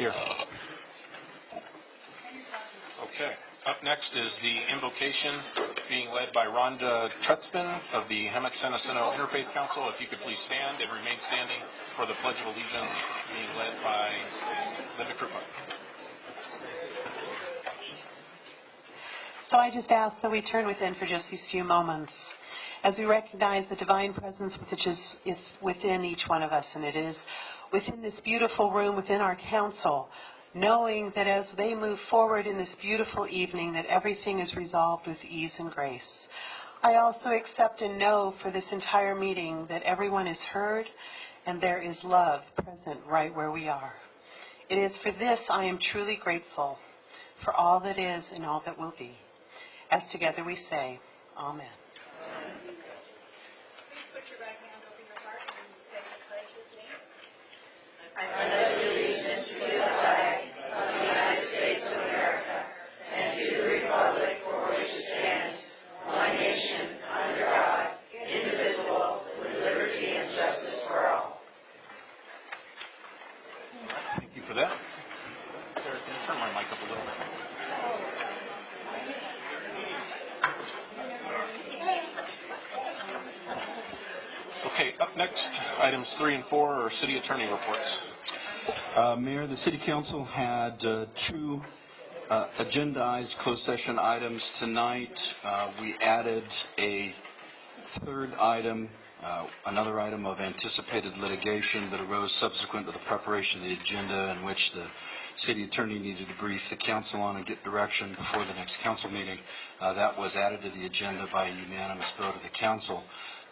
Here. Okay. Up next is the invocation being led by Rhonda Trutzman of the Hemet-Seneceno Interfaith Council. If you could please stand and remain standing for the Pledge of Allegiance being led by Linda Krupa. So I just ask that we turn within for just these few moments as we recognize the divine presence which is within each one of us, and it is within this beautiful room, within our council, knowing that as they move forward in this beautiful evening, that everything is resolved with ease and grace. I also accept and know for this entire meeting that everyone is heard and there is love present right where we are. It is for this I am truly grateful for all that is and all that will be. As together we say, Amen. Please put your right hand over your heart and say the pledge with me. I pledge allegiance to the flag of the United States of America and to the republic for which it stands, one nation, under God, indivisible, with liberty and justice for all. Thank you for that. Sarah, can you turn my mic up a little bit? Okay, up next, items 3 and 4 are city attorney reports. Mayor, the City Council had two agendized closed session items tonight. We added a third item, another item of anticipated litigation that arose subsequent to the preparation of the agenda, in which the city attorney needed to brief the council on and get direction before the next council meeting. That was added to the agenda by a unanimous vote of the council.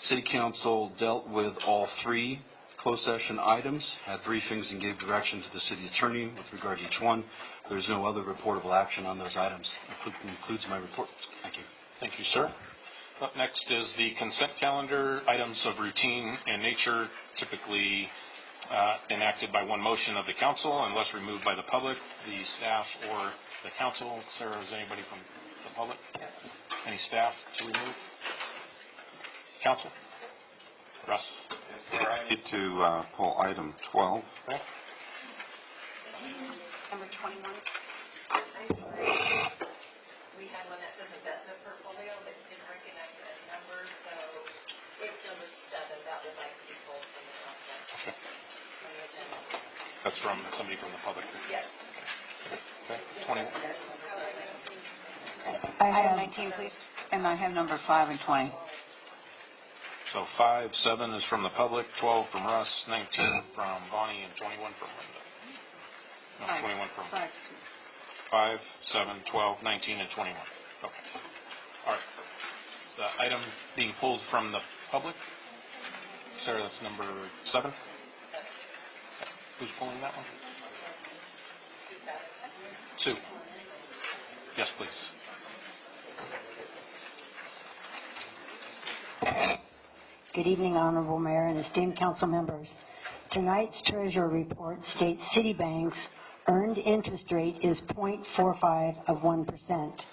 City Council dealt with all three closed session items, had briefings, and gave direction to the city attorney with regard to each one. There's no other reportable action on those items. That concludes my report. Thank you. Thank you, sir. Up next is the consent calendar. Items of routine and nature, typically enacted by one motion of the council unless removed by the public, the staff, or the council. Sarah, is anybody from the public? Any staff to remove? Council? Russ? Yes, sir. I need to pull item 12. Okay. Number 21. We had one that says investment portfolio, but didn't recognize it as numbers, so it's number 7 that would like to be pulled from the consent. Okay. So the agenda. That's from somebody from the public. Yes. Okay. 21. I have 19, please. And I have number 5 and 20. So 5, 7 is from the public, 12 from Russ, 19 from Bonnie, and 21 from Linda. No, 21 from 5, 7, 12, 19, and 21. Okay. All right. The item being pulled from the public. Sarah, that's number 7. 7. Okay. Who's pulling that one? Sue. Sue. Yes, please. Good evening, Honorable Mayor and esteemed council members. Tonight's Treasurer report states Citibank's earned interest rate is 0.45 of 1%.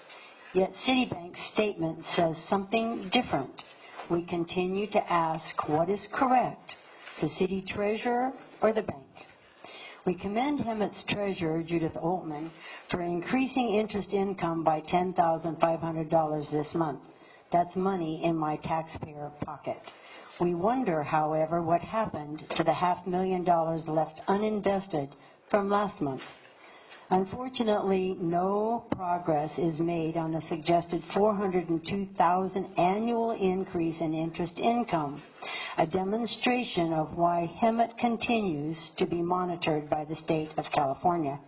Yet Citibank's statement says something different. We continue to ask what is correct, the city treasurer or the bank. We commend Hemet's treasurer, Judith Oltman, for increasing interest income by $10,500 this month. That's money in my taxpayer pocket. We wonder, however, what happened to the $500,000 left uninvested from last month. Unfortunately, no progress is made on the suggested $402,000 annual increase in interest income, a demonstration of why Hemet continues to be monitored by the state of California.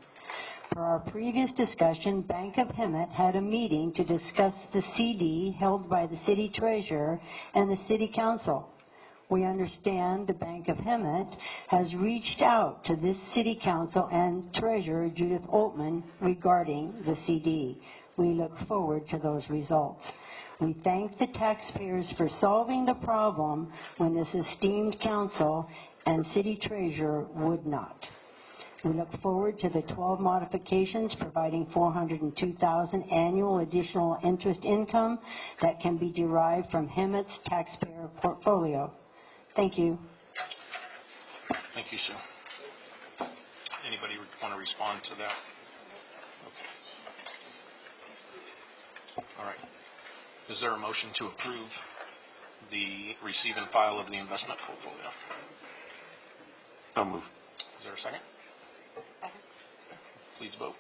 Per our previous discussion, Bank of Hemet had a meeting to discuss the CD held by the city treasurer and the city council. We understand the Bank of Hemet has reached out to this city council and treasurer Judith Oltman regarding the CD. We look forward to those results. We thank the taxpayers for solving the problem when this esteemed council and city treasurer would not. We look forward to the 12 modifications providing $402,000 annual additional interest income that can be derived from Hemet's taxpayer portfolio. Thank you. Thank you, Sue. Anybody want to respond to that? Okay. All right. Is there a motion to approve the receive and file of the investment portfolio? So moved. Is there a second? Second. Please vote.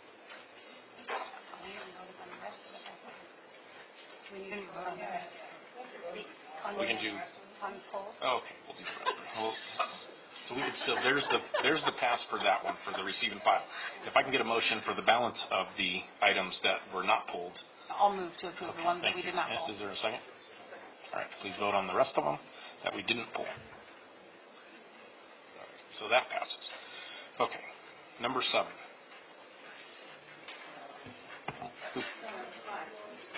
We can do. Oh, okay, we'll do that. So we can still, there's the pass for that one, for the receive and file. If I can get a motion for the balance of the items that were not pulled. I'll move to approve the ones that Thank we you. did not pull. Is there a second? All right, please vote on the rest of them that we didn't pull. So that passes. Okay, number 7.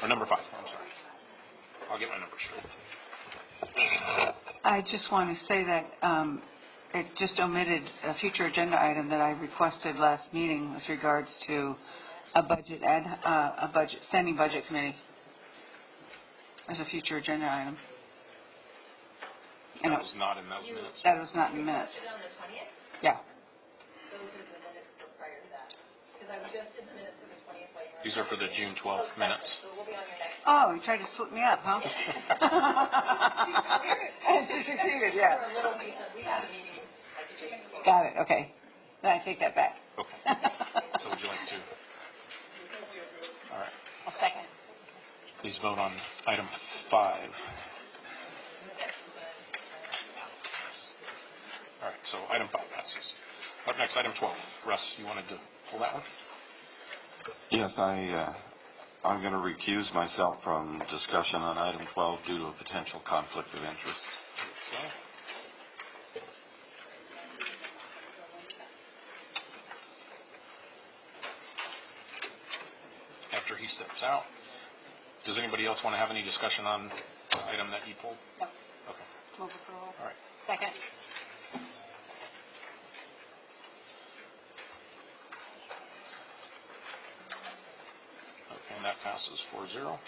Or number 5, I'm sorry. I'll get my numbers straight. I just want to say that it just omitted a future agenda item that I requested last meeting with regards to a standing budget committee as a future agenda item. And That was not in those minutes. that was not in the minutes. Posted on the 20th? Yeah. Those are the minutes for prior to that. Because I just did the minutes for the 20th while you were. These are for the June 12th minutes. So we'll be on your next. Oh, you tried to slip me up, huh? She succeeded, yeah. For a little bit, we had a meeting like the day before. Got it, okay. Then I take that back. Okay. So would you like to? All right. I'll second. Please vote on item 5. All right, so item 5 passes. Up next, item 12. Russ, you wanted to pull that one? Yes, I'm going to recuse myself from discussion on item 12 due to a potential conflict of interest. Okay. After he steps out, does anybody else want to have any discussion on the item that he pulled? No. Okay, Move approval. all right. Second. Okay, and that passes 4-0.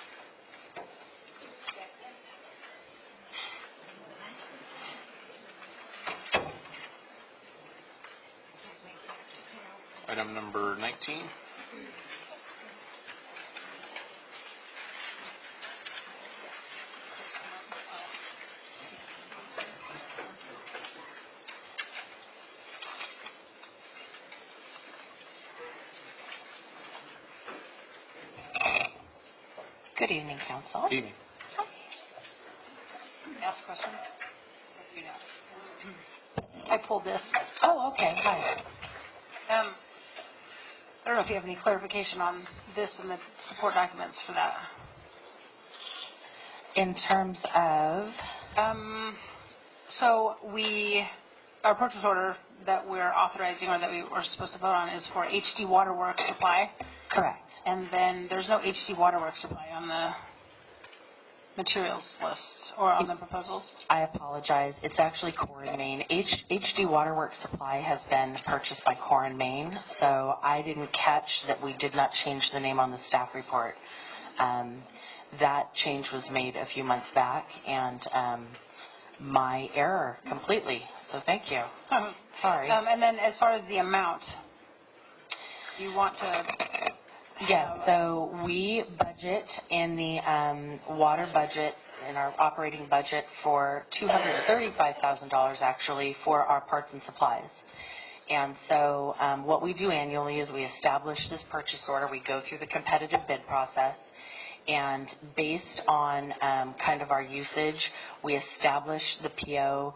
Item number 19. Good evening, Council. Evening. Ask questions? I pulled this. Oh, okay, hi. I don't know if you have any clarification on this and the support documents for that. In terms of, So our purchase order that we're authorizing or that we were supposed to vote on is for HD Waterworks supply. correct. And then there's no HD Waterworks supply on the materials list or on the proposals. I apologize. It's actually Core and Main. HD Waterworks Supply has been purchased by Core and Main, so I didn't catch that we did not change the name on the staff report. That change was made a few months back, and my error completely. So thank you. Sorry. And then as far as the amount, you want to... Yes, so we budget in the water budget, in our operating budget, for $235,000 actually for our parts and supplies. And so what we do annually is we establish this purchase order. We go through the competitive bid process. And based on kind of our usage, we establish the PO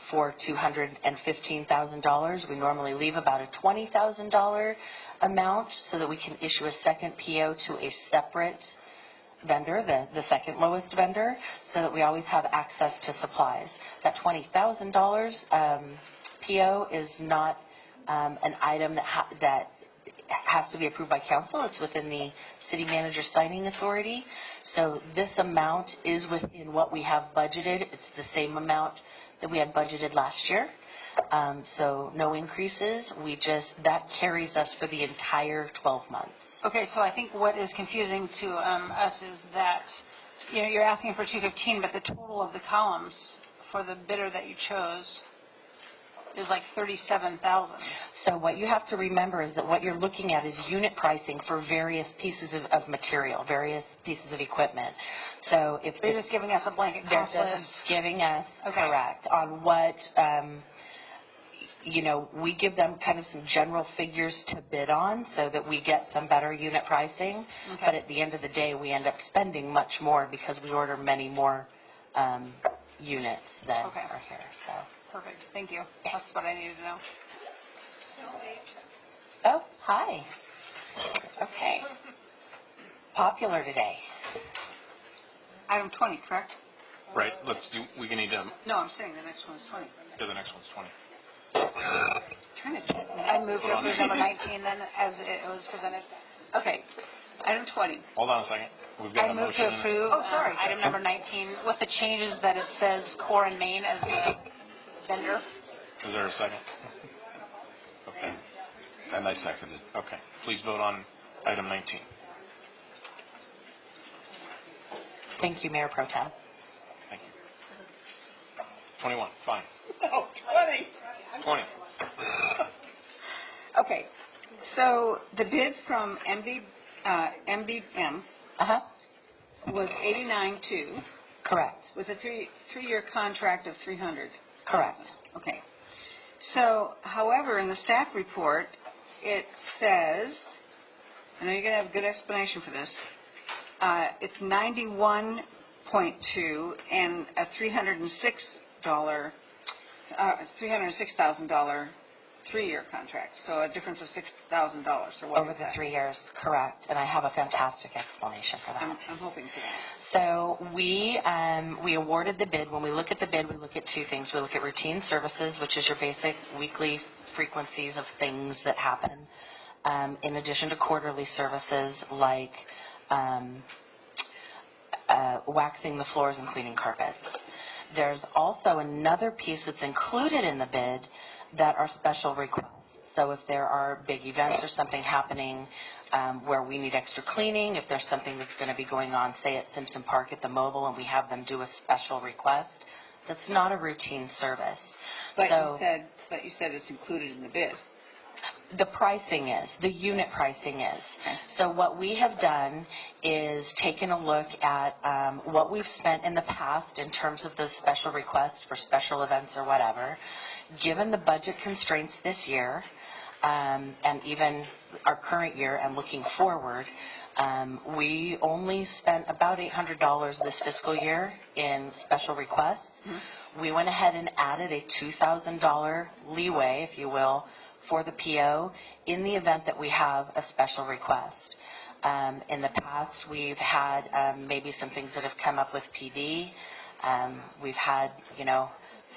for $215,000. We normally leave about a $20,000 amount so that we can issue a second PO to a separate vendor, the second lowest vendor, so that we always have access to supplies. That $20,000 PO is not an item that has to be approved by council. It's within the city manager signing authority. So this amount is within what we have budgeted. It's the same amount that we had budgeted last year. So no increases. That carries us for the entire 12 months. Okay, so I think what is confusing to us is that, you're asking for 215, but the total of the columns for the bidder that you chose is like 37,000. So what you have to remember is that what you're looking at is unit pricing for various pieces of material, various pieces of equipment. So if They're just giving us a blanket they're cost just list. giving us, Okay. correct, on what, we give them kind of some general figures to bid on so that we get some better unit pricing. Okay. But at the end of the day, we end up spending much more because we order many more units than Okay. are here, so. Perfect, thank you. That's what I needed to know. Oh, hi. Okay. Popular today. Item 20, correct? Right, we can need to, No, I'm saying the next one's 20. the next one's 20. Trying to check. I moved to approve number 19 then, as it was presented. Okay, item 20. Hold on a second. We've got I a move motion. to approve Oh, sorry. item number 19 with the changes that it says Core and Main as the vendor. Is there a second? Okay, And I seconded. okay. Please vote on item 19. Thank you, Mayor Pro Tem. Thank you. 21, fine. Oh, 20. 20. Okay, so the bid from MBM Uh-huh, was 89.2 correct, with a three-year contract of 300. correct. Okay. So, however, in the staff report, it says, I know you're going to have a good explanation for this, it's 91.2 and a $306,000 three-year contract, so a difference of $6,000. So what Over is the that? 3 years, correct, and I have a fantastic explanation for that. I'm hoping for that. So we awarded the bid. When we look at the bid, we look at two things. We look at routine services, which is your basic weekly frequencies of things that happen, in addition to quarterly services like waxing the floors and cleaning carpets. There's also another piece that's included in the bid that are special requests. So if there are big events or something happening where we need extra cleaning, if there's something that's going to be going on, say at Simpson Park at the Mobile, and we have them do a special request, that's not a routine service. But So you said it's included in the bid. the pricing is, the unit pricing is. So what we have done is taken a look at what we've spent in the past in terms of those special requests for special events or whatever. Given the budget constraints this year, and even our current year and looking forward, we only spent about $800 this fiscal year in special requests. We went ahead and added a $2,000 leeway, if you will, for the PO in the event that we have a special request. In the past, we've had maybe some things that have come up with PD. We've had,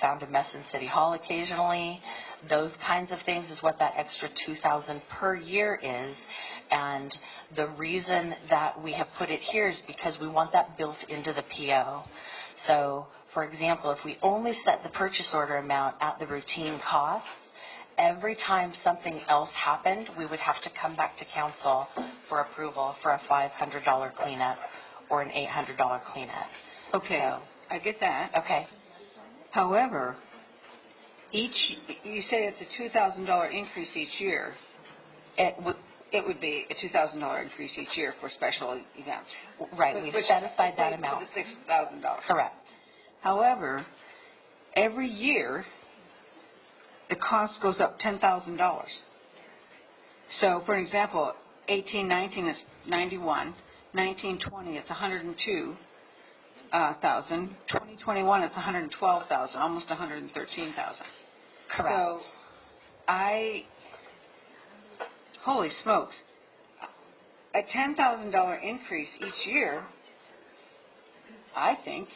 found a mess in City Hall occasionally. Those kinds of things is what that extra $2,000 per year is. And the reason that we have put it here is because we want that built into the PO. So, for example, if we only set the purchase order amount at the routine costs, every time something else happened, we would have to come back to council for approval for a $500 cleanup or an $800 cleanup. Okay, So, I get that. okay. However, you say it's a $2,000 increase each year. It would be a $2,000 increase each year for special events. Right, we've set aside that amount. To the $6,000. Correct. However, every year, the cost goes up $10,000. So, for example, 18-19 is 91, 19-20 it's 102,000, 2021 it's 112,000, almost 113,000. Correct. So, holy smokes, a $10,000 increase each year, I think,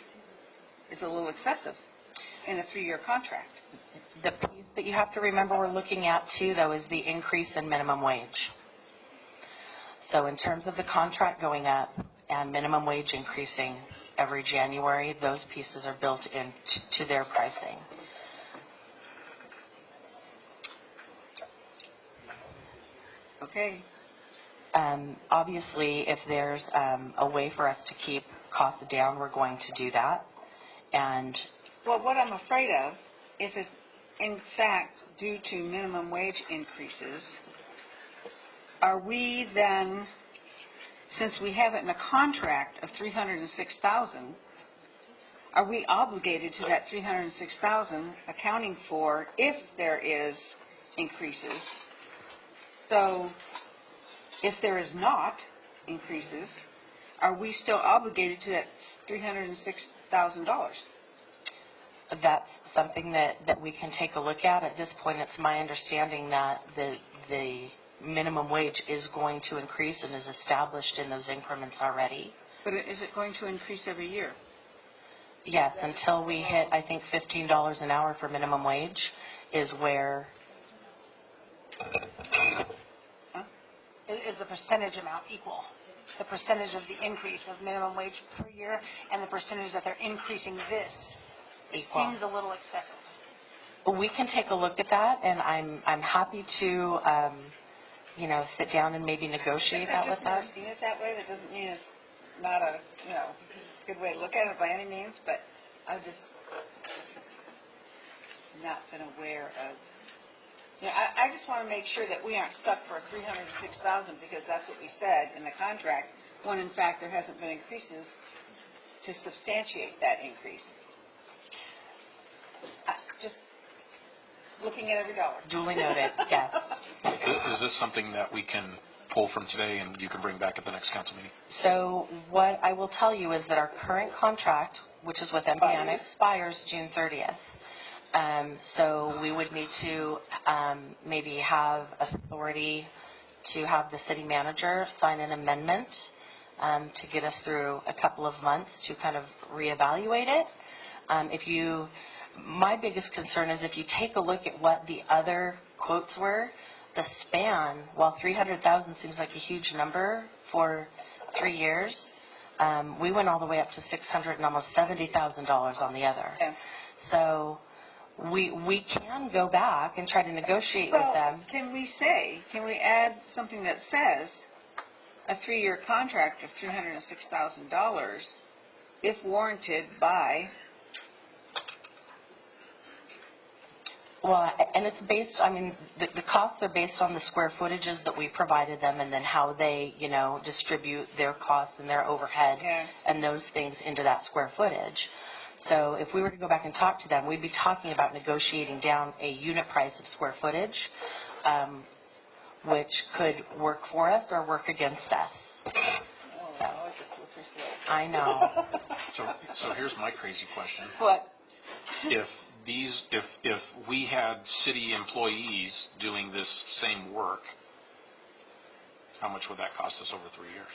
is a little excessive in a 3-year contract. The piece that you have to remember we're looking at too, though, is the increase in minimum wage. So in terms of the contract going up and minimum wage increasing every January, those pieces are built into their pricing. Okay. Obviously, if there's a way for us to keep costs down, we're going to do that. And Well, what I'm afraid of, if in fact due to minimum wage increases, are we then, since we have it in a contract of $306,000, are we obligated to that $306,000 accounting for if there is increases? So if there is not increases, are we still obligated to that $306,000? That's something that we can take a look at. At this point, it's my understanding that the minimum wage is going to increase and is established in those increments already. But is it going to increase every year? Yes, until we hit, I think, $15 an hour for minimum wage is where, Is the percentage amount equal? The percentage of the increase of minimum wage per year and the percentage that they're increasing this? It Equal. seems a little excessive. we can take a look at that, and I'm happy to, sit down and maybe negotiate that I've with just never us. seen it that way. That doesn't mean it's not a, good way to look at it by any means, but I've just not been aware of. I just want to make sure that we aren't stuck for $306,000 because that's what we said in the contract, when in fact there hasn't been increases to substantiate that increase. Just looking at every dollar. Duly noted, yes. Is this something that we can pull from today and you can bring back at the next council meeting? So what I will tell you is that our current contract, which is with MPN, expires June 30th. So we would need to maybe have authority to have the city manager sign an amendment to get us through a couple of months to kind of reevaluate it. My biggest concern is if you take a look at what the other quotes were, the span, while $300,000 seems like a huge number for 3 years, we went all the way up to $600,000 and almost $70,000 on the other. Yeah. So we can go back and try to negotiate with them. Can we add something that says a 3-year contract of $306,000 if warranted by? Well, and it's based, the costs are based on the square footages that we provided them and then how they, distribute their costs and their overhead and those things into that square footage. So if we were to go back and talk to them, we'd be talking about negotiating down a unit price of square footage, which could work for us or work against us. So, I know. So here's my crazy question. What? If we had city employees doing this same work, how much would that cost us over 3 years?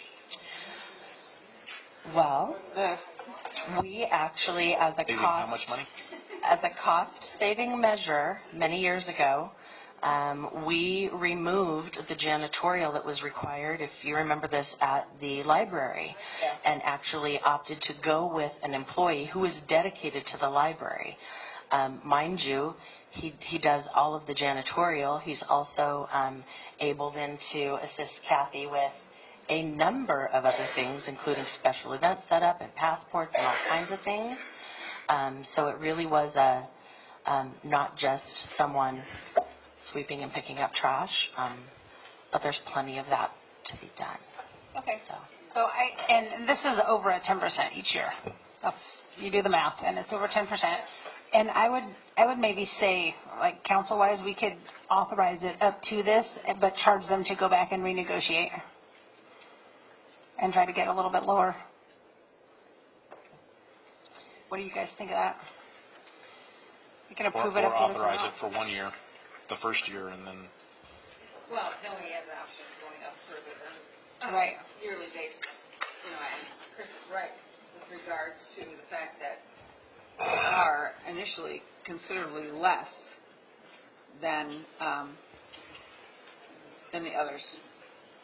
Well, we actually, as a Saving how much money? as a cost-saving measure, many years ago, we removed the janitorial that was required, if you remember this, at the library, and actually opted to go with an employee who is dedicated to the library. Mind you, he does all of the janitorial. He's also able then to assist Kathy with a number of other things, including special event setup and passports and all kinds of things. So it really was not just someone sweeping and picking up trash, but there's plenty of that to be done. Okay. And this is over at 10% each year. You do the math, and it's over 10%. And I would maybe say, like council-wise, we could authorize it up to this, but charge them to go back and renegotiate and try to get a little bit lower. What do you guys think of that? We can approve it Or up to this authorize amount. it for 1 year, the first year, and then Well, then we have the option of going up further than Right. yearly basis. And Chris is right with regards to the fact that they are initially considerably less than the others.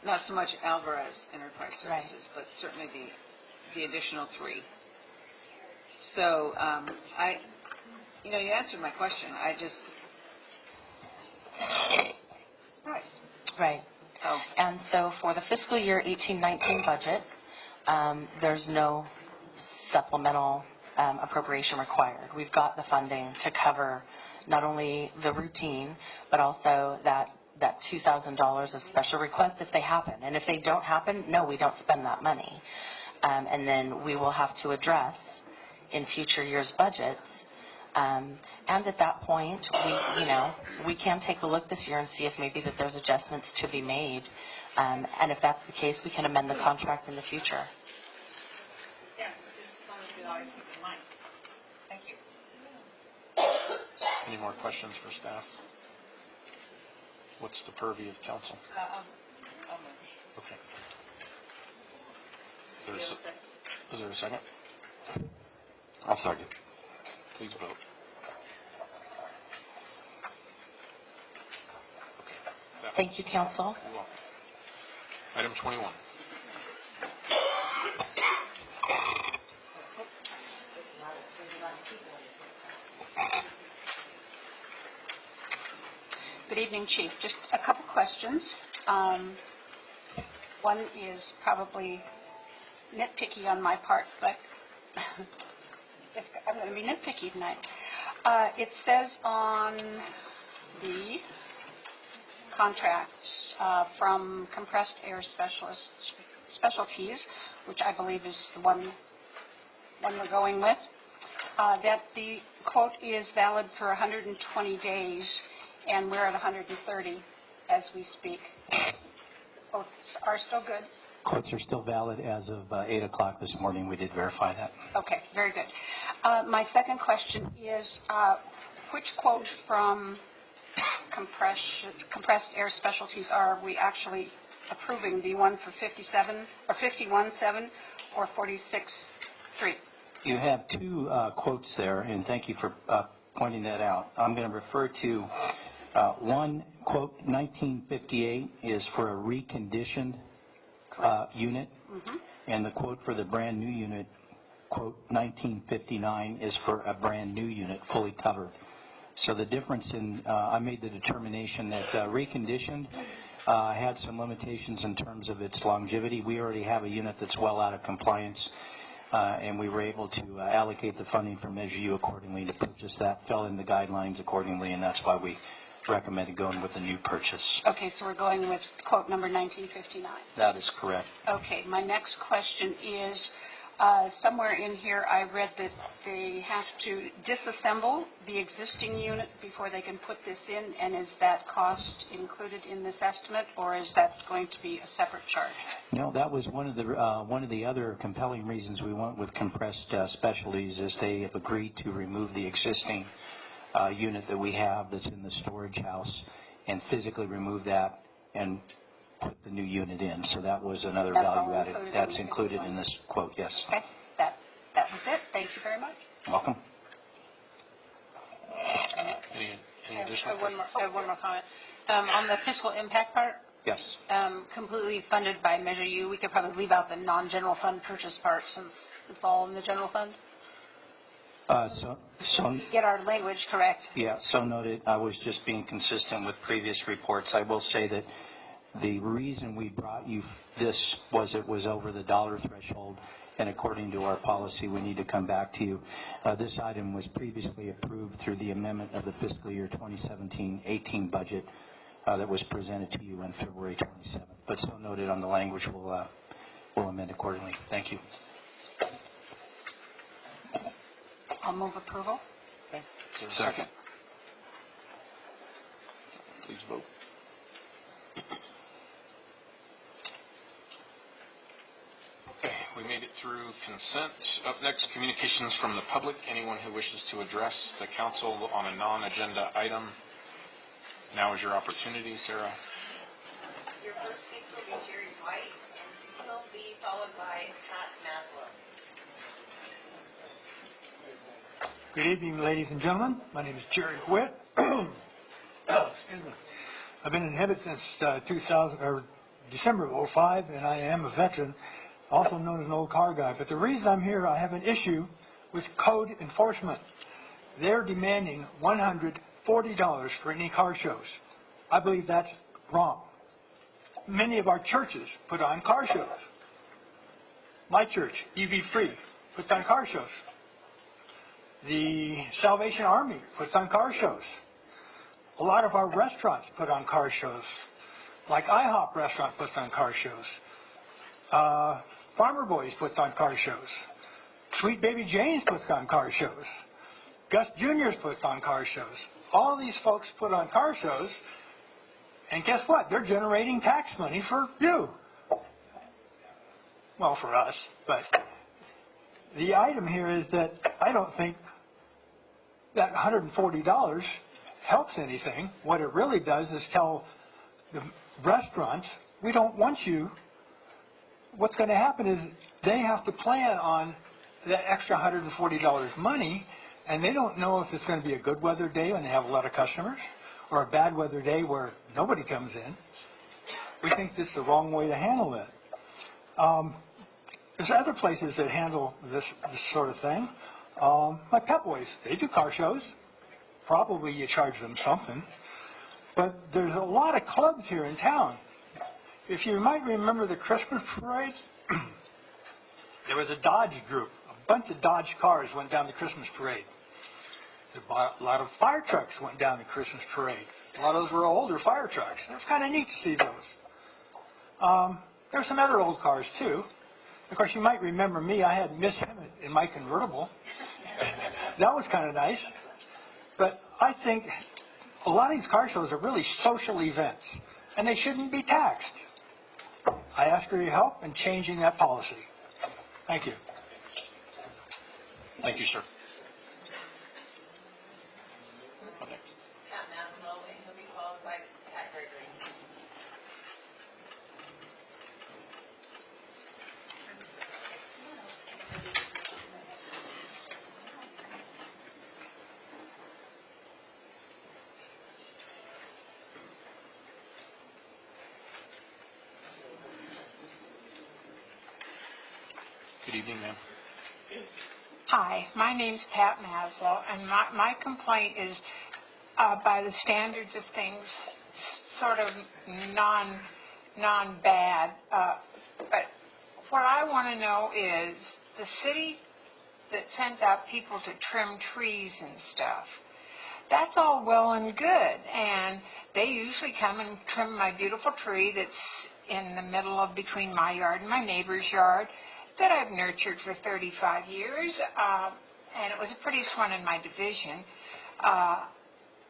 Not so much Alvarez Enterprise Services, but certainly the additional 3. So you answered my question. I just. Right. Oh. And so for the fiscal year 18-19 budget, there's no supplemental appropriation required. We've got the funding to cover not only the routine, but also that $2,000 of special requests if they happen. And if they don't happen, no, we don't spend that money. And then we will have to address in future years' budgets. And at that point, we can take a look this year and see if maybe that there's adjustments to be made. And if that's the case, we can amend the contract in the future. Yeah, just as long as we always keep in mind. Thank you. Any more questions for staff? What's the purview of council? Okay. Is there a second? I'll second. Please vote. Okay. Thank you, council. You're welcome. Item 21. Good evening, Chief. Just a couple questions. One is probably nitpicky on my part, but I'm going to be nitpicky tonight. It says on the contract from Compressed Air Specialties, which I believe is the one we're going with, that the quote is valid for 120 days, and we're at 130 as we speak. Both are still good. Quotes are still valid as of 8 o'clock this morning. We did verify that. Okay, very good. My second question is, which quote from Compressed Air Specialties are we actually approving? The one for 57 or 51.7 or 46.3? You have two quotes there, and thank you for pointing that out. I'm going to refer to one quote, 1958 is for a reconditioned unit, and the quote for the brand new unit, quote 1959, is for a brand new unit, fully covered. So the difference in, I made the determination that reconditioned had some limitations in terms of its longevity. We already have a unit that's well out of compliance, and we were able to allocate the funding from Measure U accordingly to purchase that, fell in the guidelines accordingly, and that's why we recommended going with the new purchase. Okay, so we're going with quote number 1959. That is correct. Okay, my next question is, somewhere in here I read that they have to disassemble the existing unit before they can put this in, and is that cost included in this estimate, or is that going to be a separate charge? No, that was one of the other compelling reasons we went with Compressed Specialties, is they have agreed to remove the existing unit that we have that's in the storage house and physically remove that and put the new unit in. So that was another value added. That's included in this quote, yes. Okay, that was it. Thank you very much. Welcome. Any additional I have one more comment. On the fiscal impact part, Yes. Completely funded by Measure U, we could probably leave out the non-general fund purchase part since it's all in the general fund. Get our language correct. Yeah, so noted. I was just being consistent with previous reports. I will say that the reason we brought you this was it was over the dollar threshold, and according to our policy, we need to come back to you. This item was previously approved through the amendment of the fiscal year 2017-18 budget that was presented to you on February 27th. But so noted on the language, we'll amend accordingly. Thank you. I'll move approval. Okay. Is there a second? Please vote. Okay, we made it through consent. Up next, communications from the public. Anyone who wishes to address the council on a non-agenda item, now is your opportunity. Sarah. Your first speaker will be Jerry White, and he'll be followed by Pat Maslow. Good evening, ladies and gentlemen. My name is Jerry Whitt. Excuse me. I've been in Hebbett since December of 2005, and I am a veteran, also known as an old car guy. But the reason I'm here, I have an issue with code enforcement. They're demanding $140 for any car shows. I believe that's wrong. Many of our churches put on car shows. My church, EV Free, puts on car shows. The Salvation Army puts on car shows. A lot of our restaurants put on car shows. Like IHOP restaurant puts on car shows. Farmer Boys puts on car shows. Sweet Baby Jane's puts on car shows. Gus Jr.'s puts on car shows. All these folks put on car shows, and guess what? They're generating tax money for you. Well, for us, but the item here is that I don't think that $140 helps anything. What it really does is tell the restaurants, we don't want you. What's going to happen is they have to plan on that extra $140 money, and they don't know if it's going to be a good weather day when they have a lot of customers or a bad weather day where nobody comes in. We think this is the wrong way to handle it. There's other places that handle this sort of thing. Like Pep Boys, they do car shows. Probably you charge them something. But there's a lot of clubs here in town. If you might remember the Christmas parade, there was a Dodge group. A bunch of Dodge cars went down the Christmas parade. A lot of fire trucks went down the Christmas parade. A lot of those were older fire trucks. It was kind of neat to see those. There were some other old cars, too. Of course, you might remember me. I had Miss Emmett in my convertible. That was kind of nice. But I think a lot of these car shows are really social events, and they shouldn't be taxed. I ask for your help in changing that policy. Thank you. Thank you, sir. Pat Maslow, and he'll be followed by Pat Gregory. Good evening, ma'am. Hi, my name's Pat Maslow, and my complaint is, by the standards of things, sort of non-bad. But what I want to know is the city that sends out people to trim trees and stuff. That's all well and good, and they usually come and trim my beautiful tree that's in the middle of between my yard and my neighbor's yard, that I've nurtured for 35 years, and it was the prettiest one in my division.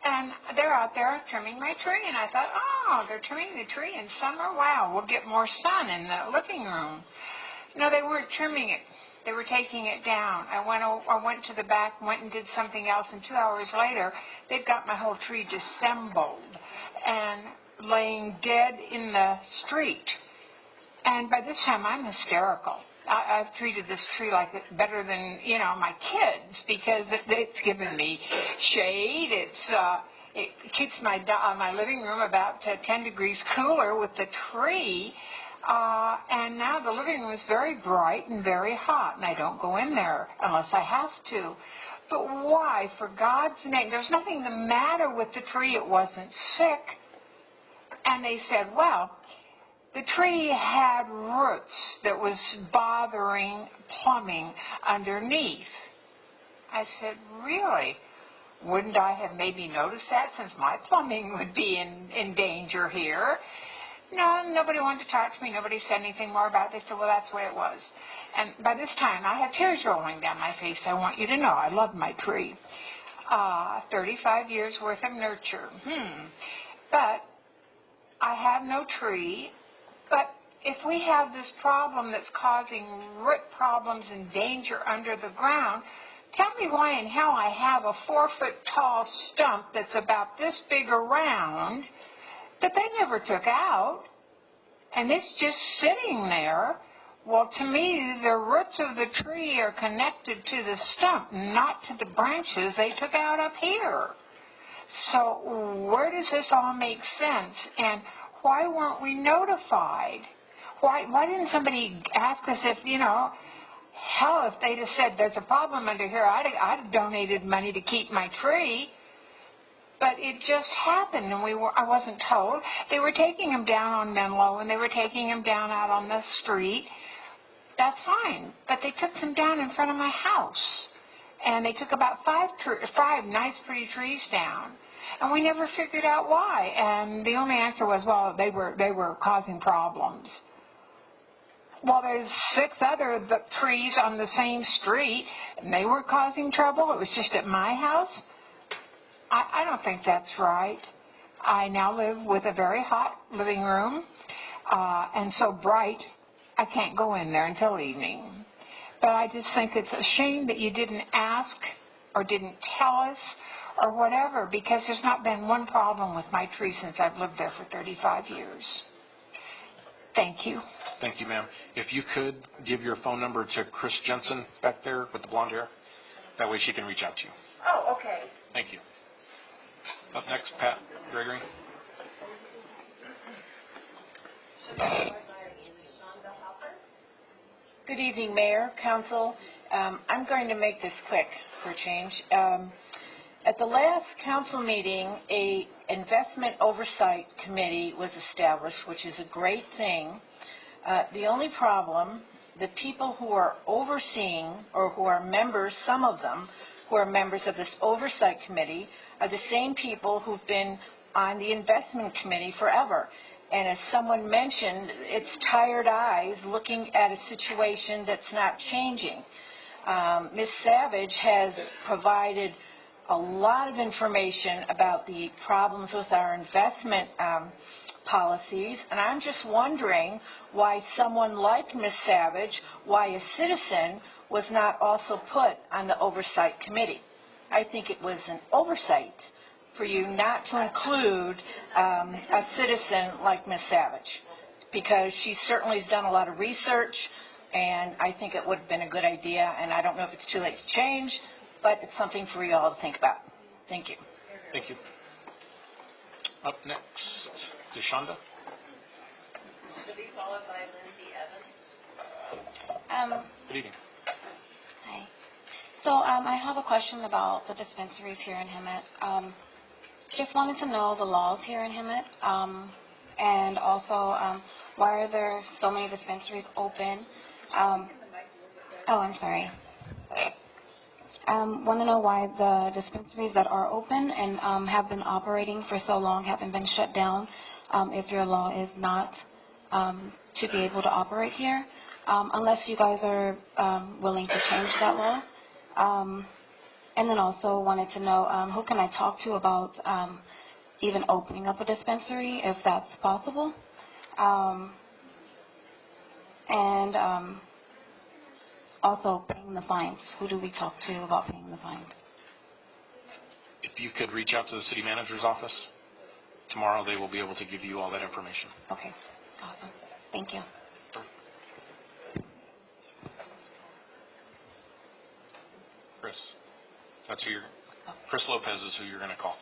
And they're out there trimming my tree, and I thought, oh, they're trimming the tree in summer? Wow, we'll get more sun in the living room. No, they weren't trimming it. They were taking it down. I went to the back, went and did something else, and 2 hours later, they've got my whole tree dissembled and laying dead in the street. And by this time, I'm hysterical. I've treated this tree like it better than, my kids, because it's given me shade. It keeps my living room about 10 degrees cooler with the tree. And now the living room is very bright and very hot, and I don't go in there unless I have to. But why, for God's name? There's nothing the matter with the tree. It wasn't sick. And they said, well, the tree had roots that was bothering plumbing underneath. I said, really? Wouldn't I have maybe noticed that, since my plumbing would be in danger here? No, nobody wanted to talk to me. Nobody said anything more about it. They said, well, that's the way it was. And by this time, I had tears rolling down my face. I want you to know I love my tree. 35 years worth of nurture. But I have no tree. But if we have this problem that's causing root problems and danger under the ground, tell me why in hell I have a 4-foot-tall stump that's about this big around that they never took out, and it's just sitting there. Well, to me, the roots of the tree are connected to the stump, not to the branches they took out up here. So where does this all make sense? And why weren't we notified? Why didn't somebody ask us if, hell, if they'd have said there's a problem under here, I'd have donated money to keep my tree. But it just happened, and I wasn't told. They were taking him down on Menlo, and they were taking him down out on the street. That's fine. But they took them down in front of my house. and they took about five nice pretty trees down. And we never figured out why. And the only answer was, well, they were causing problems. Well, there's 6 other trees on the same street, and they were causing trouble. It was just at my house. I don't think that's right. I now live with a very hot living room, and so bright, I can't go in there until evening. But I just think it's a shame that you didn't ask or didn't tell us or whatever, because there's not been one problem with my tree since I've lived there for 35 years. Thank you. Thank you, ma'am. If you could give your phone number to Chris Jensen back there with the blonde hair, that way she can reach out to you. Oh, okay. Thank you. Up next, Pat Gregory. Good evening, Mayor, Council. I'm going to make this quick for a change. At the last council meeting, a investment oversight committee was established, which is a great thing. The only problem, the people who are overseeing, or who are members, some of them, who are members of this oversight committee, are the same people who've been on the investment committee forever. And as someone mentioned, it's tired eyes looking at a situation that's not changing. Ms. Savage has provided a lot of information about the problems with our investment policies, and I'm just wondering why someone like Ms. Savage, why a citizen was not also put on the oversight committee. I think it was an oversight for you not to include a citizen like Ms. Savage, because she certainly has done a lot of research, and I think it would have been a good idea, and I don't know if it's too late to change, but it's something for you all to think about. Thank you. Thank you. Up next, DeShonda. Should be followed by Lindsay Evans. Good evening. Hi. So I have a question about the dispensaries here in Hemet. Just wanted to know the laws here in Hemet, and also why are there so many dispensaries open? Oh, I'm sorry. Want to know why the dispensaries that are open and have been operating for so long haven't been shut down, if your law is not to be able to operate here, unless you guys are willing to change that law. And then also wanted to know who can I talk to about even opening up a dispensary, if that's possible. And also paying the fines. Who do we talk to about paying the fines? If you could reach out to the city manager's office, tomorrow they will be able to give you all that information. Okay, awesome. Thank you. Chris, that's who Chris Lopez is who you're going to call.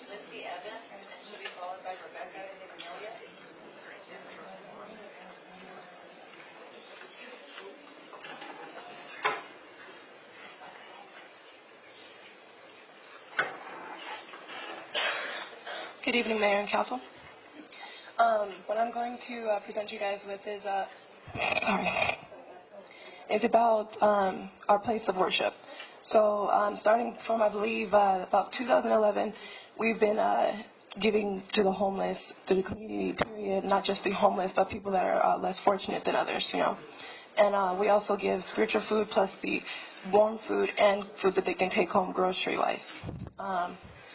Lindsay Evans, and she'll be followed by Rebecca Cornelius. Good evening, Mayor and Council. What I'm going to present you guys with is about our place of worship. So starting from, I believe, about 2011, we've been giving to the homeless, to the community, period, not just the homeless, but people that are less fortunate than others, you know. And we also give spiritual food plus the warm food and food that they can take home grocery-wise.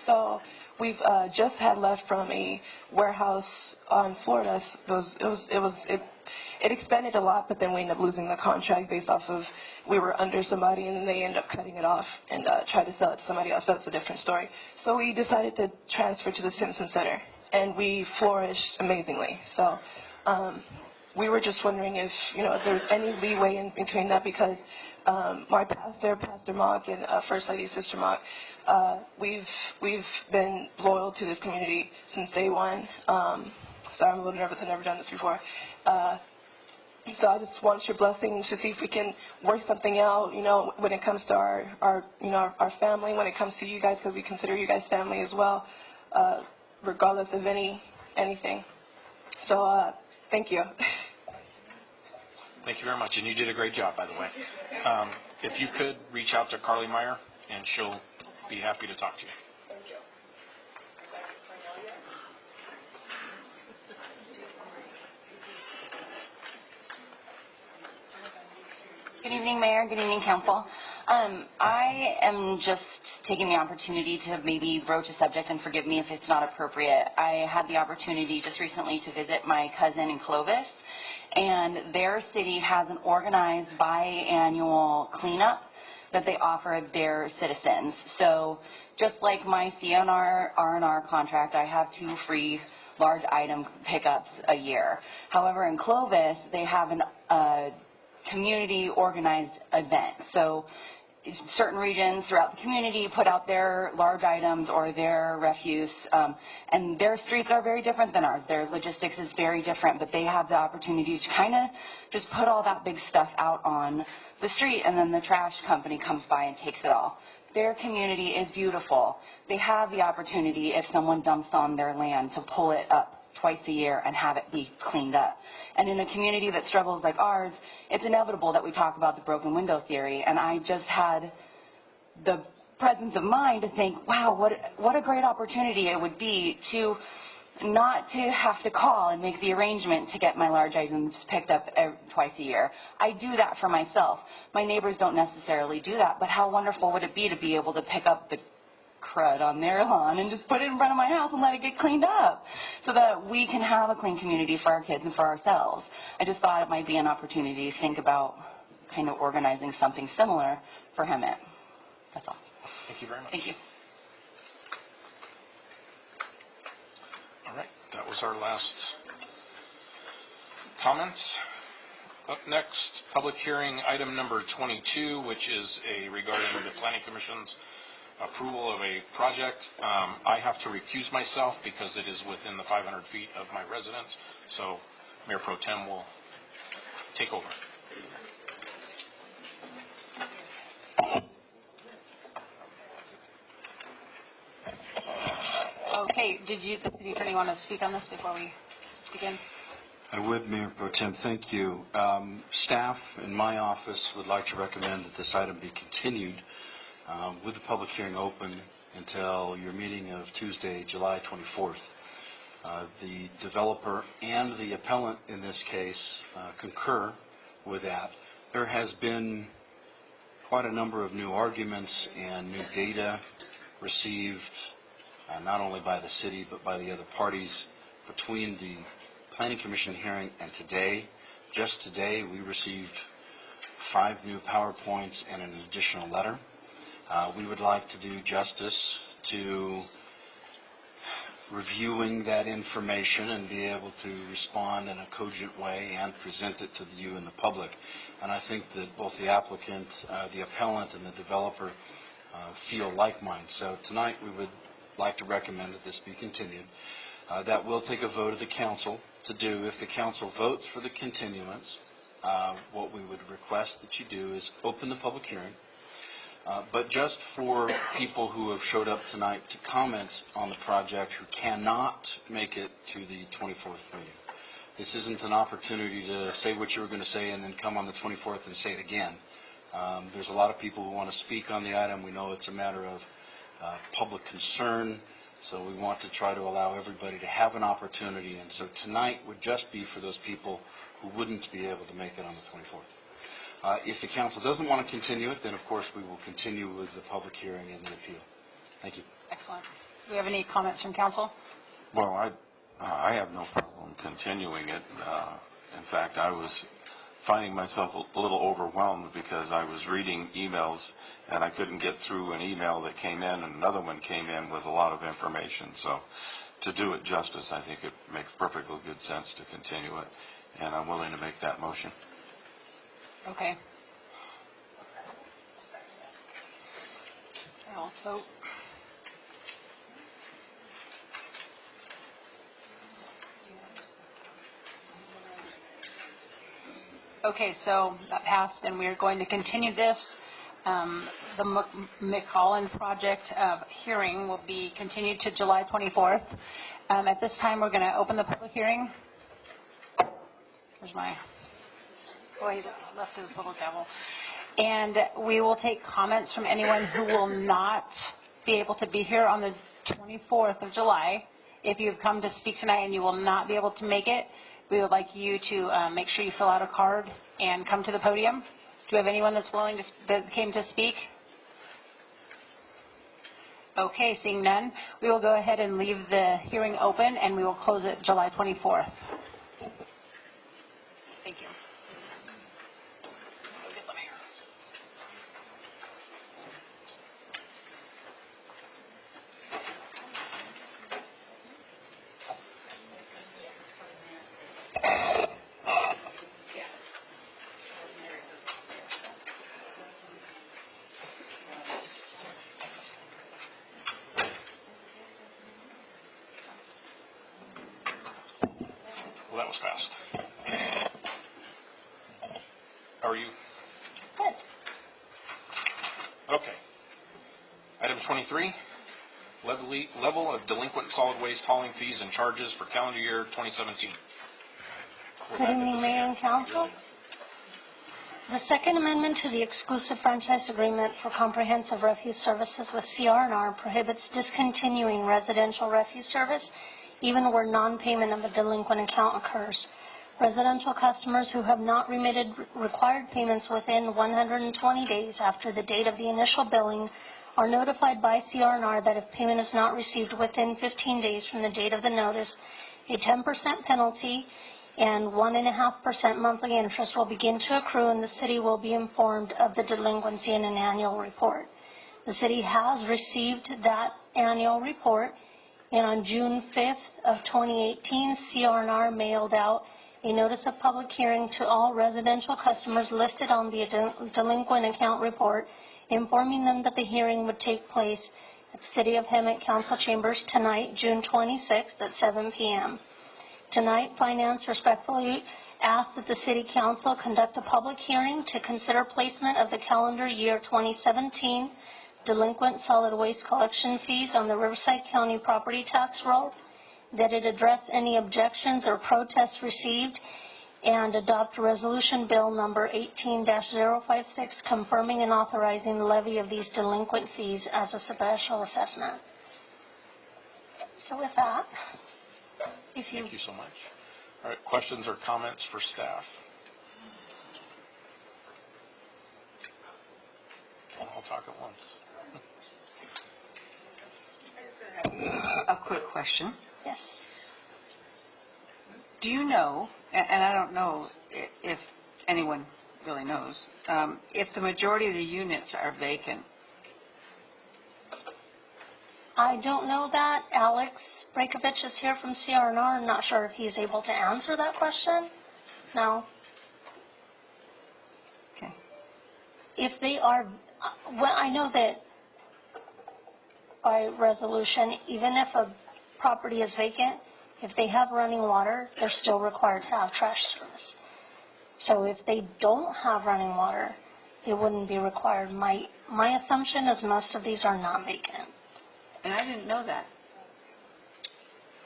So we've just had left from a warehouse in Florida. It expanded a lot, but then we ended up losing the contract based off of we were under somebody, and then they ended up cutting it off and tried to sell it to somebody else. That's a different story. So we decided to transfer to the Simpson Center, and we flourished amazingly. So we were just wondering if there's any leeway in between that, because my pastor, Pastor Mock, and First Lady Sister Mock, we've been loyal to this community since day one. Sorry, I'm a little nervous. I've never done this before. So I just want your blessing to see if we can work something out, when it comes to our family, when it comes to you guys, because we consider you guys family as well, regardless of anything. So thank you. Thank you very much, and you did a great job, by the way. If you could reach out to Carly Meyer, and she'll be happy to talk to you. Thank you. Good evening, Mayor. Good evening, Council. I am just taking the opportunity to maybe broach a subject, and forgive me if it's not appropriate. I had the opportunity just recently to visit my cousin in Clovis, and their city has an organized biannual cleanup that they offer their citizens. So just like my CNR R&R contract, I have 2 free large item pickups a year. However, in Clovis, they have a community organized event. So certain regions throughout the community put out their large items or their refuse, and their streets are very different than ours. Their logistics is very different, but they have the opportunity to kind of just put all that big stuff out on the street, and then the trash company comes by and takes it all. Their community is beautiful. They have the opportunity, if someone dumps on their land, to pull it up twice a year and have it be cleaned up. And in a community that struggles like ours, it's inevitable that we talk about the broken window theory. And I just had the presence of mind to think, wow, what a great opportunity it would be to not to have to call and make the arrangement to get my large items picked up twice a year. I do that for myself. My neighbors don't necessarily do that, but how wonderful would it be to be able to pick up the crud on their lawn and just put it in front of my house and let it get cleaned up so that we can have a clean community for our kids and for ourselves. I just thought it might be an opportunity to think about kind of organizing something similar for Hemet. That's all. Thank you very much. Thank you. All right, that was our last comments. Up next, public hearing item number 22, which is regarding the Planning Commission's approval of a project. I have to recuse myself because it is within the 500 feet of my residence, so Mayor Pro Tem will take over. Okay, the city attorney want to speak on this before we begin? I would, Mayor Pro Tem, thank you. Staff in my office would like to recommend that this item be continued with the public hearing open until your meeting of Tuesday, July 24th. The developer and the appellant in this case concur with that. There has been quite a number of new arguments and new data received not only by the city but by the other parties between the Planning Commission hearing and today. Just today we received 5 new PowerPoints and an additional letter. We would like to do justice to reviewing that information and be able to respond in a cogent way and present it to you and the public. And I think that both the applicant, the appellant, and the developer feel like mine. So tonight we would like to recommend that this be continued. That will take a vote of the council to do. If the council votes for the continuance, what we would request that you do is open the public hearing. But just for people who have showed up tonight to comment on the project who cannot make it to the 24th meeting. This isn't an opportunity to say what you were going to say and then come on the 24th and say it again. There's a lot of people who want to speak on the item. We know it's a matter of public concern, so we want to try to allow everybody to have an opportunity. And so tonight would just be for those people who wouldn't be able to make it on the 24th. If the council doesn't want to continue it, then of course we will continue with the public hearing and the appeal. Thank you. Excellent. Do we have any comments from council? Well, I have no problem continuing it. In fact, I was finding myself a little overwhelmed because I was reading emails and I couldn't get through an email that came in, and another one came in with a lot of information. So to do it justice, I think it makes perfectly good sense to continue it, and I'm willing to make that motion. Okay. I'll vote. Okay, so that passed, and we are going to continue this. The McCollin project hearing will be continued to July 24th. At this time, we're going to open the public hearing. Where's my... Oh, he left his little gavel. And we will take comments from anyone who will not be able to be here on the 24th of July. If you've come to speak tonight and you will not be able to make it, we would like you to make sure you fill out a card and come to the podium. Do we have anyone that's willing to, that came to speak? Okay, seeing none, we will go ahead and leave the hearing open, and we will close it July 24th. Thank you. Well, that was fast. How are you? Good. Okay. Item 23, level of delinquent solid waste hauling fees and charges for calendar year 2017. Good evening, Mayor and Council. The Second Amendment to the exclusive franchise agreement for comprehensive refuse services with CR&R prohibits discontinuing residential refuse service even where non-payment of a delinquent account occurs. Residential customers who have not remitted required payments within 120 days after the date of the initial billing are notified by CR&R that if payment is not received within 15 days from the date of the notice, a 10% penalty and 1.5% monthly interest will begin to accrue, and the city will be informed of the delinquency in an annual report. The city has received that annual report, and on June 5th of 2018, CR&R mailed out a notice of public hearing to all residential customers listed on the delinquent account report, informing them that the hearing would take place at the City of Hemet Council Chambers tonight, June 26th at 7 p.m. Tonight, Finance respectfully asks that the City Council conduct a public hearing to consider placement of the calendar year 2017 delinquent solid waste collection fees on the Riverside County property tax roll, that it address any objections or protests received, and adopt resolution bill number 18-056 confirming and authorizing the levy of these delinquent fees as a special assessment. So with that, Thank you so much. All right, questions or comments for staff? I'll talk at once. A quick question. Yes. Do you know, and I don't know if anyone really knows, if the majority of the units are vacant? I don't know that. Alex Brekovich is here from CR&R. I'm not sure if he's able to answer that question. No. Okay. If they are, well, I know that by resolution, even if a property is vacant, if they have running water, they're still required to have trash service. So if they don't have running water, it wouldn't be required. My assumption is most of these are not vacant. And I didn't know that.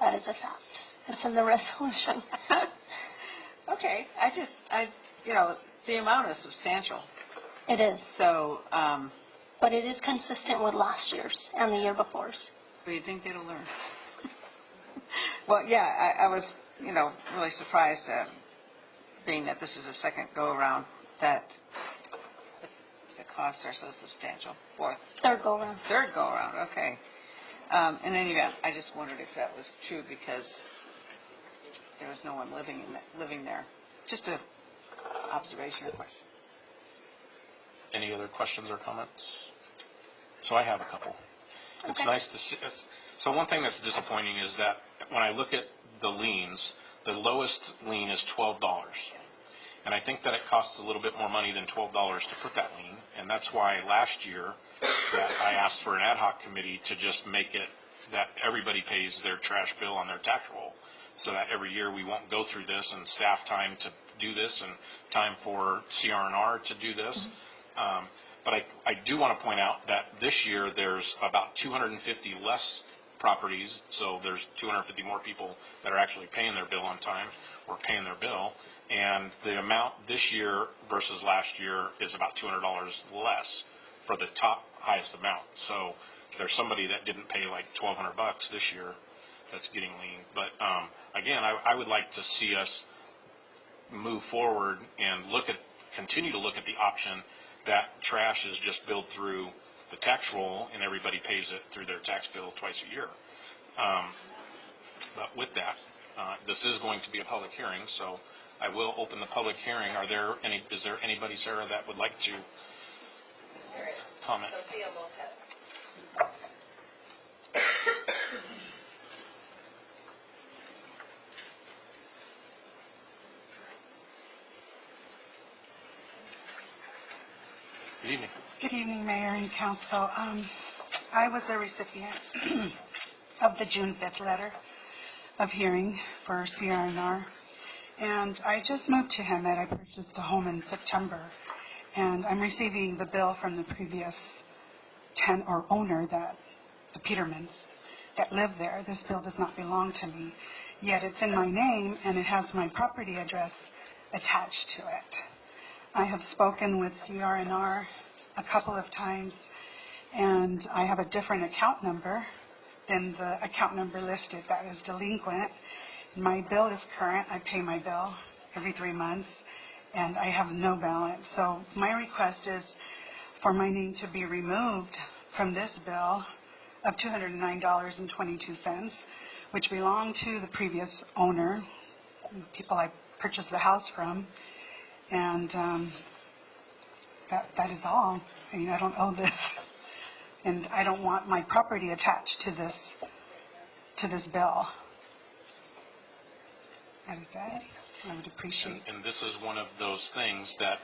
That is a fact. It's in the resolution. Okay. The amount is substantial. It is. So, but it is consistent with last year's and the year before's. What do you think they'll learn? Well, yeah, I was, really surprised, being that this is a second go-around, that the costs are so substantial. Third go-around. Third go-around, okay. In any event, I just wondered if that was true because there was no one living there. Just a observation or question. Any other questions or comments? So I have a couple. Okay. It's nice to see. So one thing that's disappointing is that when I look at the liens, the lowest lien is $12. And I think that it costs a little bit more money than $12 to put that lien. And that's why last year that I asked for an ad hoc committee to just make it that everybody pays their trash bill on their tax roll, so that every year we won't go through this and staff time to do this and time for CR&R to do this. But I do want to point out that this year there's about 250 less properties, so there's 250 more people that are actually paying their bill on time or paying their bill. And the amount this year versus last year is about $200 less for the top highest amount. So there's somebody that didn't pay like $1,200 this year that's getting lien. But again, I would like to see us move forward and continue to look at the option that trash is just billed through the tax roll and everybody pays it through their tax bill twice a year. But with that, this is going to be a public hearing, so I will open the public hearing. Is there anybody, Sarah, that would like to There is. comment? Sophia Lopez. Good evening. Good evening, Mayor and Council. I was a recipient of the June 5th letter of hearing for CRNR, and I just moved to Hemet. I purchased a home in September, and I'm receiving the bill from the previous owner, the Petermans, that lived there. This bill does not belong to me, yet it's in my name, and it has my property address attached to it. I have spoken with CRNR a couple of times, and I have a different account number than the account number listed that is delinquent. My bill is current. I pay my bill every 3 months, and I have no balance. So my request is for my name to be removed from this bill of $209.22, which belonged to the previous owner, people I purchased the house from. And that is all. I mean, I don't owe this, and I don't want my property attached to this bill. That is it. I would appreciate. And this is one of those things that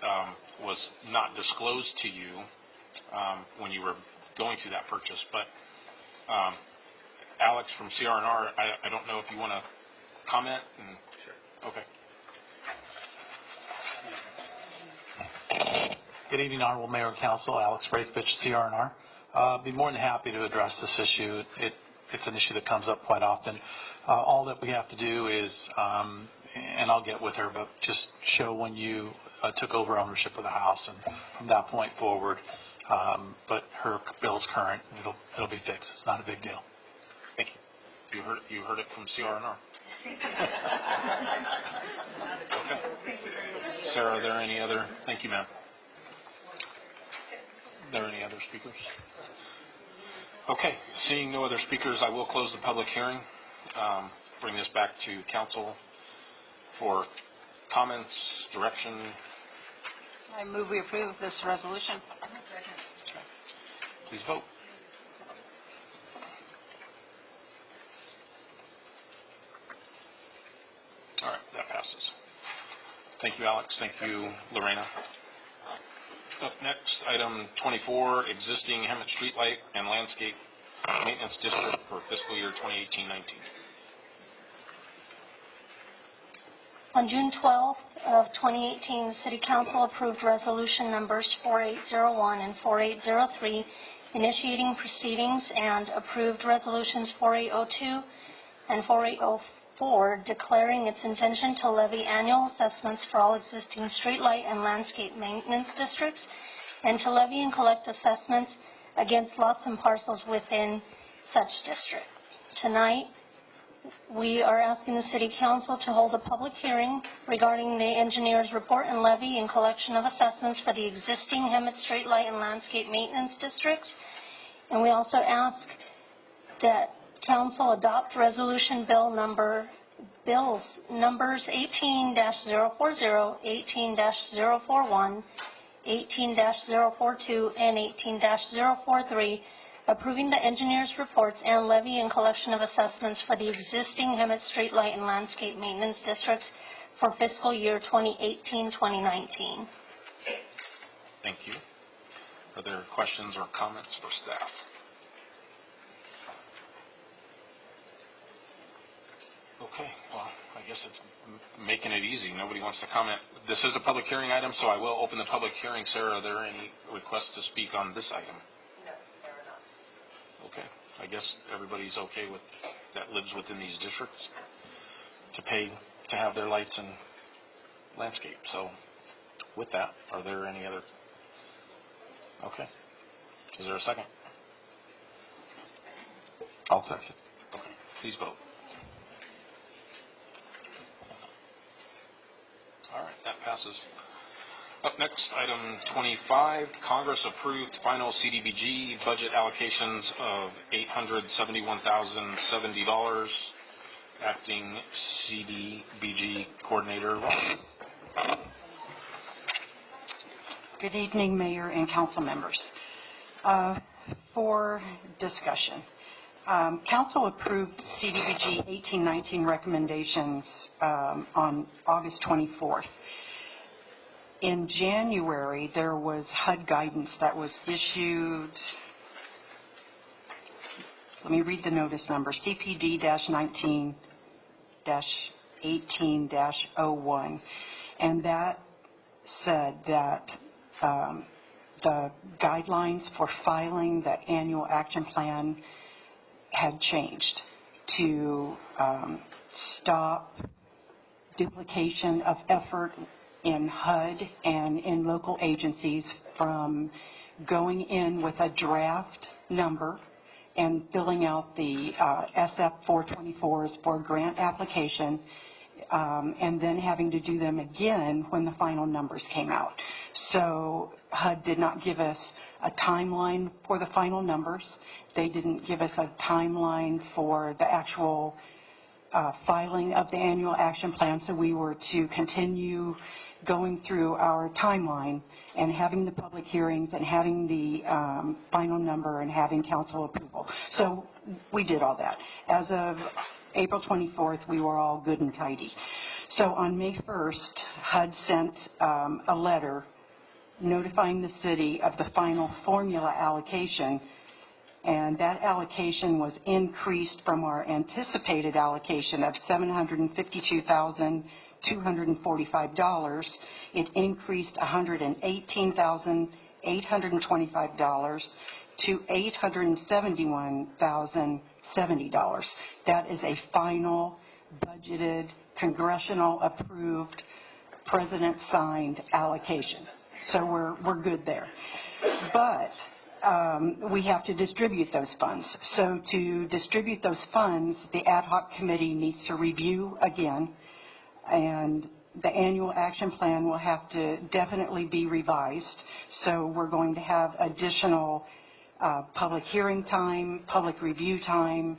was not disclosed to you when you were going through that purchase. But Alex from CRNR, I don't know if you want to comment. Sure. Okay. Good evening, Honorable Mayor and Council. Alex Braithvich, CRNR. I'd be more than happy to address this issue. It's an issue that comes up quite often. All that we have to do is, and I'll get with her, but just show when you took over ownership of the house, and from that point forward, but her bill's current, and it'll be fixed. It's not a big deal. Thank you. You heard it from CRNR. Okay. Sarah, are there any other? Thank you, ma'am. Are there any other speakers? Okay, seeing no other speakers, I will close the public hearing. Bring this back to council for comments, direction. I move we approve this resolution. Okay. Please vote. All right, that passes. Thank you, Alex. Thank you, Lorena. Up next, item 24, existing Hemet Streetlight and Landscape Maintenance District for fiscal year 2018-19. On June 12th of 2018, the City Council approved resolution numbers 4801 and 4803, initiating proceedings, and approved resolutions 4802 and 4804, declaring its intention to levy annual assessments for all existing streetlight and landscape maintenance districts, and to levy and collect assessments against lots and parcels within such district. Tonight, we are asking the City Council to hold a public hearing regarding the engineer's report and levy and collection of assessments for the existing Hemet Streetlight and Landscape Maintenance Districts. And we also ask that Council adopt resolution bills numbers 18-040, 18-041, 18-042, and 18-043, approving the engineer's reports and levy and collection of assessments for the existing Hemet Streetlight and Landscape Maintenance Districts for fiscal year 2018-2019. Thank you. Are there questions or comments for staff? Okay, well, I guess it's making it easy. Nobody wants to comment. This is a public hearing item, so I will open the public hearing. Sarah, are there any requests to speak on this item? No, there are not. Okay, I guess everybody's okay with, that lives within these districts, to pay to have their lights and landscape. So with that, are there any other? Okay. Is there a second? I'll second. Okay. Please vote. All right, that passes. Up next, item 25, Congress approved final CDBG budget allocations of $871,070. Acting CDBG Coordinator. Good evening, Mayor and council members. For discussion, council approved CDBG 1819 recommendations on August 24th. In January, there was HUD guidance that was issued. Let me read the notice number, CPD-19-18-01. And that said that the guidelines for filing that annual action plan had changed to stop duplication of effort in HUD and in local agencies from going in with a draft number and filling out the SF-424s for grant application, and then having to do them again when the final numbers came out. So HUD did not give us a timeline for the final numbers. They didn't give us a timeline for the actual filing of the annual action plan, so we were to continue going through our timeline and having the public hearings and having the final number and having council approval. So we did all that. As of April 24th, we were all good and tidy. So on May 1st, HUD sent a letter notifying the city of the final formula allocation, and that allocation was increased from our anticipated allocation of $752,245. It increased $118,825 to $871,070. That is a final budgeted, congressional approved, president signed allocation. So we're good there. But we have to distribute those funds. So to distribute those funds, the ad hoc committee needs to review again, and the annual action plan will have to definitely be revised. So we're going to have additional public hearing time, public review time.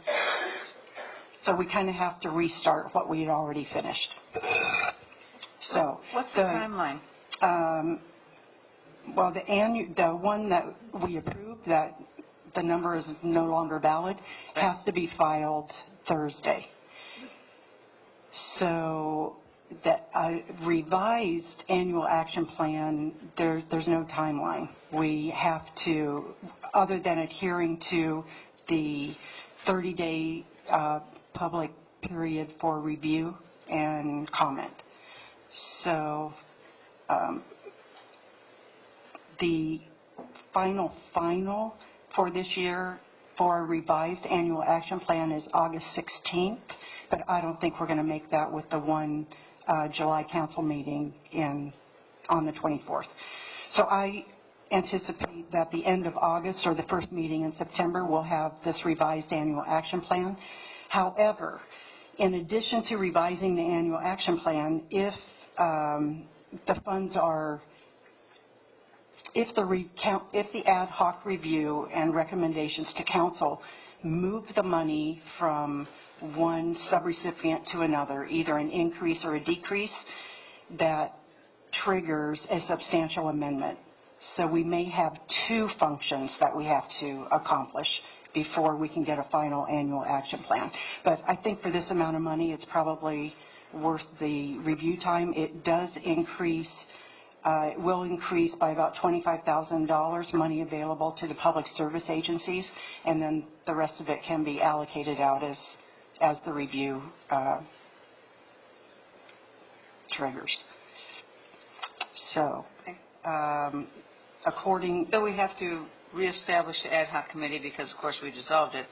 So we kind of have to restart what we had already finished. So what's the timeline? Well, the one that we approved, that the number is no longer valid, has to be filed Thursday. So the revised annual action plan, there's no timeline. We have to, other than adhering to the 30-day public period for review and comment. So the final for this year for a revised annual action plan is August 16th, but I don't think we're going to make that with the one July council meeting on the 24th. So I anticipate that the end of August or the first meeting in September we'll have this revised annual action plan. However, in addition to revising the annual action plan, if the funds are, if the ad hoc review and recommendations to council move the money from one subrecipient to another, either an increase or a decrease, that triggers a substantial amendment. So we may have two functions that we have to accomplish before we can get a final annual action plan. But I think for this amount of money, it's probably worth the review time. It does increase, it will increase by about $25,000 money available to the public service agencies, and then the rest of it can be allocated out as the review triggers. So, So we have to reestablish the ad hoc committee because, of course, we dissolved it.